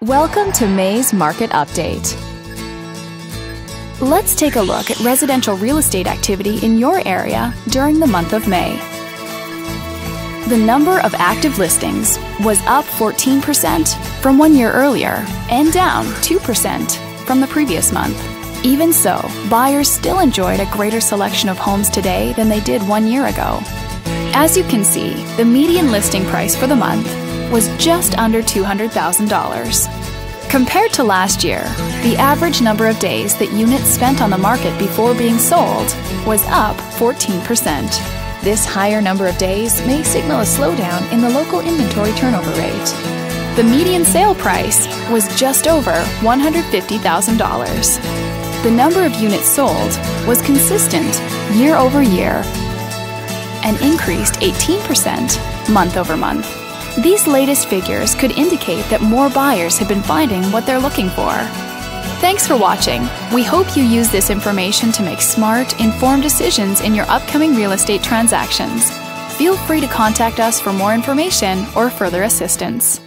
Welcome to May's Market Update. Let's take a look at residential real estate activity in your area during the month of May. The number of active listings was up 14% from 1 year earlier and down 2% from the previous month. Even so, buyers still enjoyed a greater selection of homes today than they did 1 year ago. As you can see, the median listing price for the month was just under $200,000. Compared to last year, the average number of days that units spent on the market before being sold was up 14%. This higher number of days may signal a slowdown in the local inventory turnover rate. The median sale price was just over $150,000. The number of units sold was consistent year over year and increased 18% month over month. These latest figures could indicate that more buyers have been finding what they're looking for. Thanks for watching. We hope you use this information to make smart, informed decisions in your upcoming real estate transactions. Feel free to contact us for more information or further assistance.